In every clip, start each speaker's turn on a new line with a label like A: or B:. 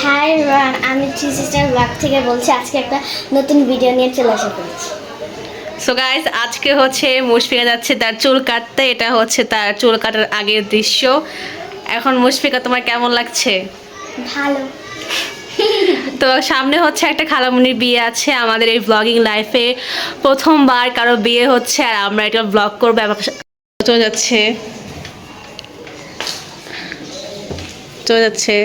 A: High run, আমি three sister blog থেকে বলছি। আজকে একটা নতুন ভিডিও নিয়ে চলে আসা করেছি।
B: সো গাইস, আজকে হচ্ছে মুশফিকা যাচ্ছে তার চুল কাটতে। এটা হচ্ছে তার চুল কাটার আগের দৃশ্য। এখন মুশফিকা, তোমার কেমন লাগছে?
A: ভালো।
B: তো সামনে হচ্ছে একটা খালামুনির বিয়ে আছে। আমাদের এই ব্লগিং লাইফে প্রথমবার কারো বিয়ে হচ্ছে, আর আমরা এটা ব্লগ করবো। চলে যাচ্ছে চলে যাচ্ছে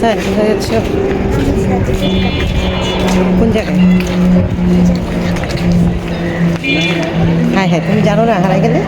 C: স্যার কোথায় যাচ্ছ? কোন জায়গায়? হ্যাঁ হ্যাঁ, তুমি জানো না হারাই গেলে?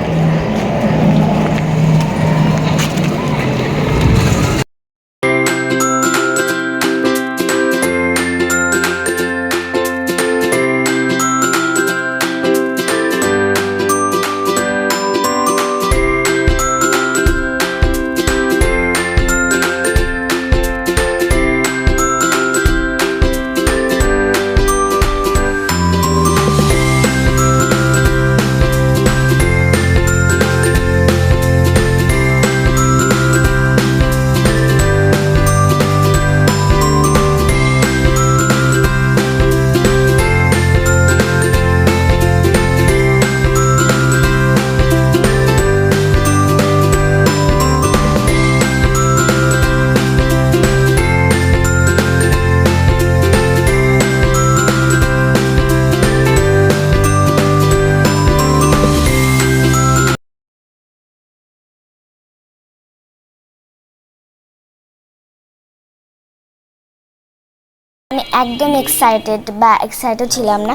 A: আমি একদম এক্সাইটেড ছিলাম না।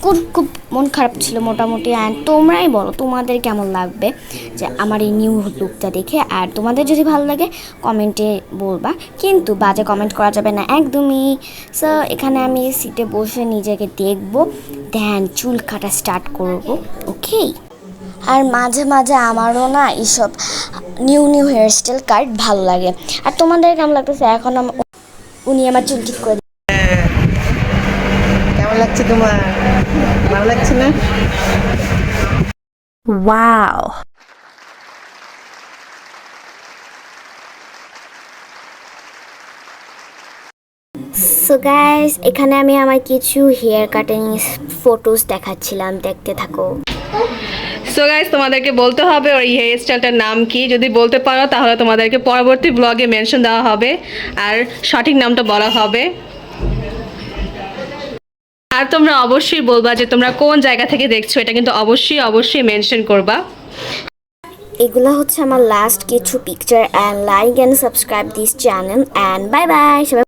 A: খুব খুব মন খারাপ ছিল মোটামুটি। অ্যান্ড তোমরাই বলো তোমাদের কেমন লাগবে যে আমার এই নিউ লুকটা দেখে। আর তোমাদের যদি ভালো লাগে কমেন্টে বলবা, কিন্তু বাজে কমেন্ট করা যাবে না একদমই। সো এখানে আমি সিটে বসে নিজেকে দেখবো, দেন চুল কাটা স্টার্ট করবো। ওকে। আর মাঝে মাঝে আমারও না এইসব নিউ হেয়ারস্টাইল কাট ভালো লাগে। আর তোমাদের কেমন লাগতেছে? এখন উনি আমার চুল ঠিক করে।
C: কেমন লাগছে তোমার? ভালো লাগছে না?
B: ওয়াও।
A: সো গাইস, এখানে আমি আমার কিছু হেয়ার কাটিং ফটোস দেখাচ্ছিলাম, দেখতে থাকো।
B: সো গাইস, তোমাদেরকে বলতে হবে ওর হেয়ার স্টাইলটার নাম কি। যদি বলতে পারো তাহলে তোমাদেরকে পরবর্তী ব্লগে মেনশন দেওয়া হবে আর সঠিক নামটা বলা হবে। আর তোমরা অবশ্যই বলবা যে তোমরা কোন জায়গা থেকে দেখছো। এটা কিন্তু অবশ্যই মেনশন করবা।
A: এগুলো হচ্ছে আমার লাস্ট কিছু picture. And like and subscribe this channel. And bye bye সবাই।